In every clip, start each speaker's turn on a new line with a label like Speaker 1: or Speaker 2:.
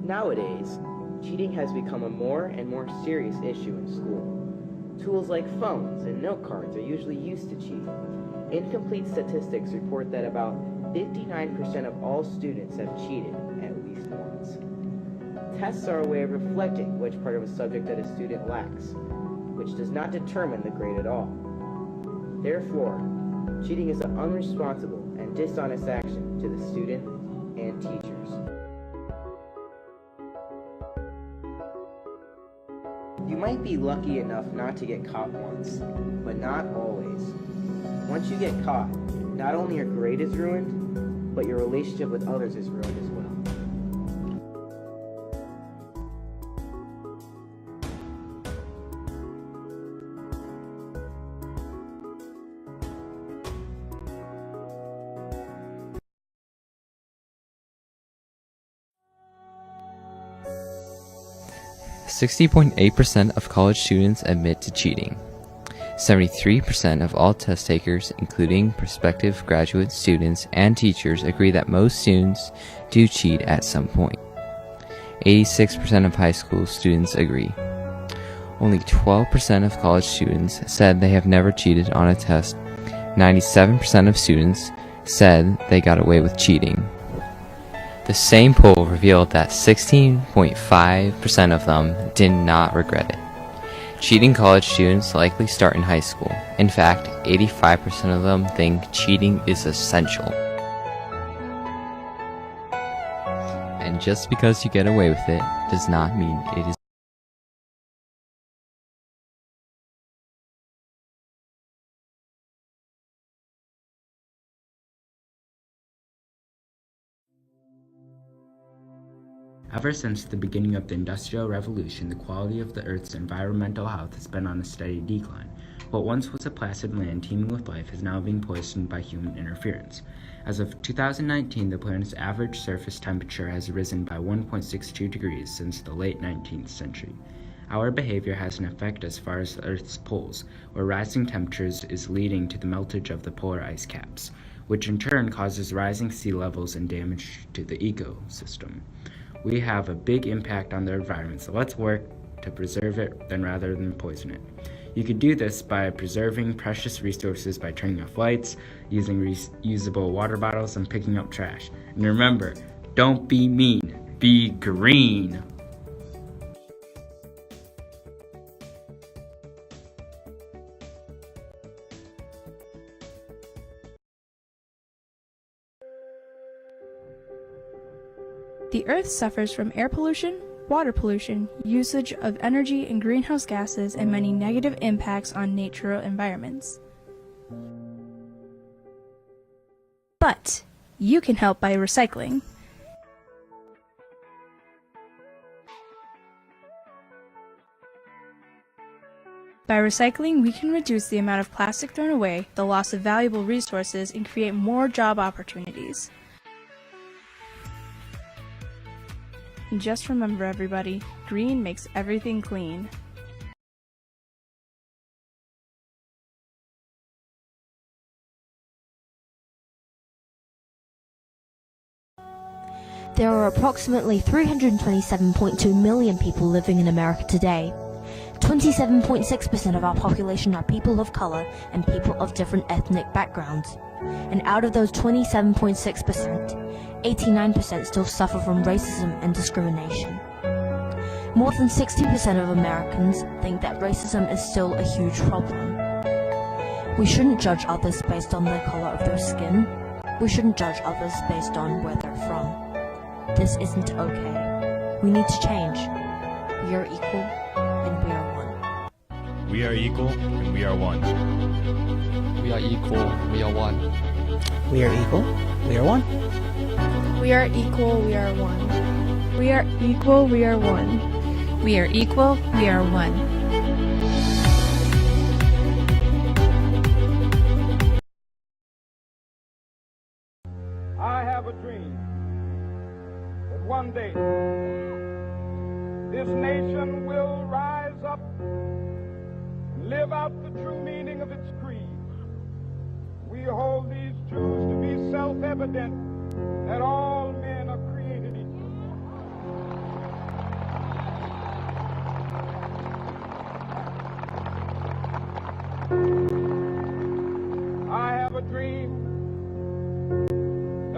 Speaker 1: Nowadays, cheating has become a more and more serious issue in school. Tools like phones and note cards are usually used to cheat. Incomplete statistics report that about 59% of all students have cheated at least once. Tests are a way of reflecting which part of a subject that a student lacks, which does not determine the grade at all. Therefore, cheating is an unresponsible and dishonest action to the student and teachers. You might be lucky enough not to get caught once, but not always. Once you get caught, not only your grade is ruined, but your relationship with others is ruined as well.
Speaker 2: 60.8% of college students admit to cheating. 73% of all test takers, including prospective graduate students and teachers, agree that most students do cheat at some point. 86% of high school students agree. Only 12% of college students said they have never cheated on a test. 97% of students said they got away with cheating. The same poll revealed that 16.5% of them did not regret it. Cheating college students likely start in high school. In fact, 85% of them think cheating is essential. And just because you get away with it does not mean it is.
Speaker 3: Ever since the beginning of the Industrial Revolution, the quality of the Earth's environmental health has been on a steady decline. What once was a placid land teeming with life is now being poisoned by human interference. As of 2019, the planet's average surface temperature has risen by 1.62 degrees since the late 19th century. Our behavior has an effect as far as the Earth's poles, where rising temperatures is leading to the meltage of the polar ice caps, which in turn causes rising sea levels and damage to the ecosystem. We have a big impact on the environment, so let's work to preserve it rather than poison it. You could do this by preserving precious resources by turning off lights, using reusable water bottles, and picking up trash. And remember, don't be mean, be green.
Speaker 4: The Earth suffers from air pollution, water pollution, usage of energy and greenhouse gases, and many negative impacts on natural environments. But you can help by recycling. By recycling, we can reduce the amount of plastic thrown away, the loss of valuable resources, and create more job opportunities. And just remember, everybody, green makes everything clean.
Speaker 5: There are approximately 327.2 million people living in America today. 27.6% of our population are people of color and people of different ethnic backgrounds. And out of those 27.6%, 89% still suffer from racism and discrimination. More than 60% of Americans think that racism is still a huge problem. We shouldn't judge others based on the color of their skin. We shouldn't judge others based on where they're from. This isn't okay. We need to change. We are equal and we are one.
Speaker 6: We are equal and we are one.
Speaker 7: We are equal, we are one.
Speaker 8: We are equal, we are one.
Speaker 9: We are equal, we are one. We are equal, we are one.
Speaker 10: We are equal, we are one.
Speaker 11: I have a dream that one day this nation will rise up and live out the true meaning of its creed. We hold these truths to be self-evident that all men are created equal.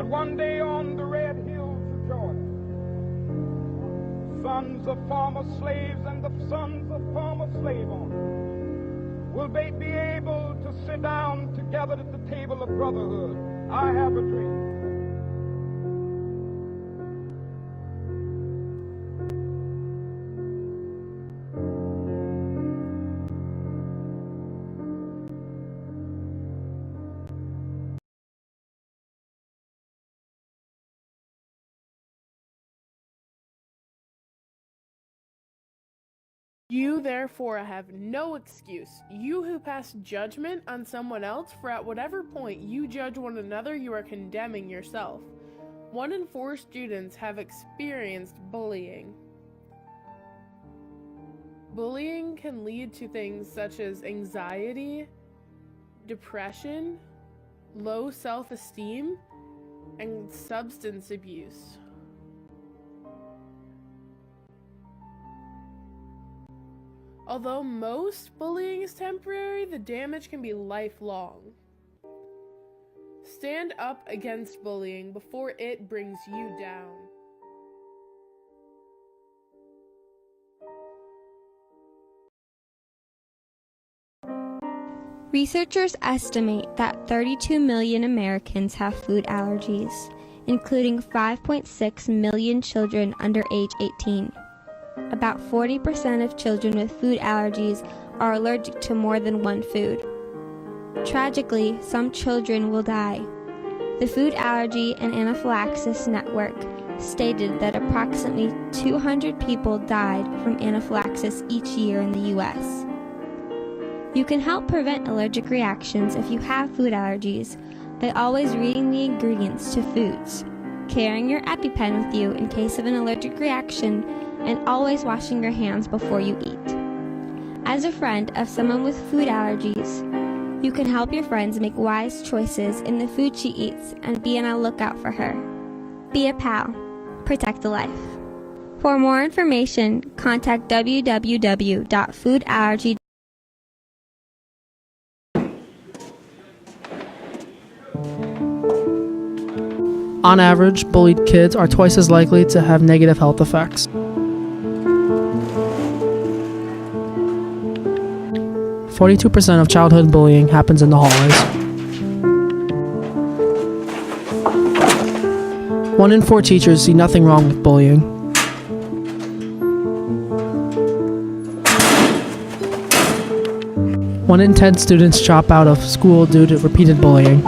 Speaker 11: one day on the red hills of Georgia, sons of former slaves and the sons of former slave owners will they be able to sit down together at the table of brotherhood. I have a dream.
Speaker 12: You therefore have no excuse. You who pass judgment on someone else, for at whatever point you judge one another, you are condemning yourself. 1 in 4 students have experienced bullying. Bullying can lead to things such as anxiety, depression, low self-esteem, and substance abuse. Although most bullying is temporary, the damage can be lifelong. Stand up against bullying before it brings you down.
Speaker 13: Researchers estimate that 32 million Americans have food allergies, including 5.6 million children under age 18. About 40% of children with food allergies are allergic to more than one food. Tragically, some children will die. The Food Allergy and Anaphylaxis Network stated that approximately 200 people died from anaphylaxis each year in the U.S. You can help prevent allergic reactions if you have food allergies by always reading the ingredients to foods, carrying your EpiPen with you in case of an allergic reaction, and always washing your hands before you eat. As a friend of someone with food allergies, you can help your friends make wise choices in the food she eats and be on a lookout for her. Be a pal. Protect a life. For more information, contact www.foodallergy.org.
Speaker 8: On average, bullied kids are twice as likely to have negative health effects. 42% of childhood bullying happens in the hallways. 1 in 4 teachers see nothing wrong with bullying. One in 10 students drop out of school due to repeated bullying.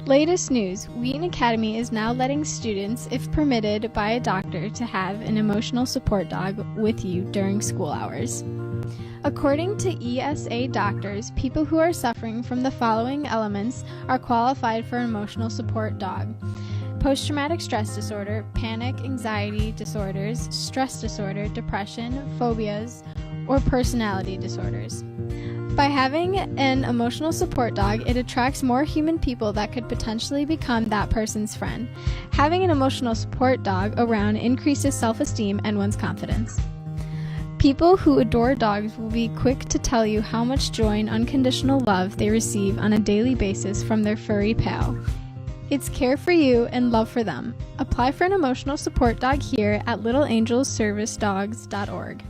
Speaker 9: Latest news, Wheaton Academy is now letting students, if permitted by a doctor, to have an emotional support dog with you during school hours. According to ESA doctors, people who are suffering from the following elements are qualified for an emotional support dog: post-traumatic stress disorder, panic, anxiety disorders, stress disorder, depression, phobias, or personality disorders. By having an emotional support dog, it attracts more human people that could potentially become that person's friend. Having an emotional support dog around increases self-esteem and one's confidence. People who adore dogs will be quick to tell you how much joy and unconditional love they receive on a daily basis from their furry pal. It's care for you and love for them. Apply for an emotional support dog here at littleangelsservicedogs.org.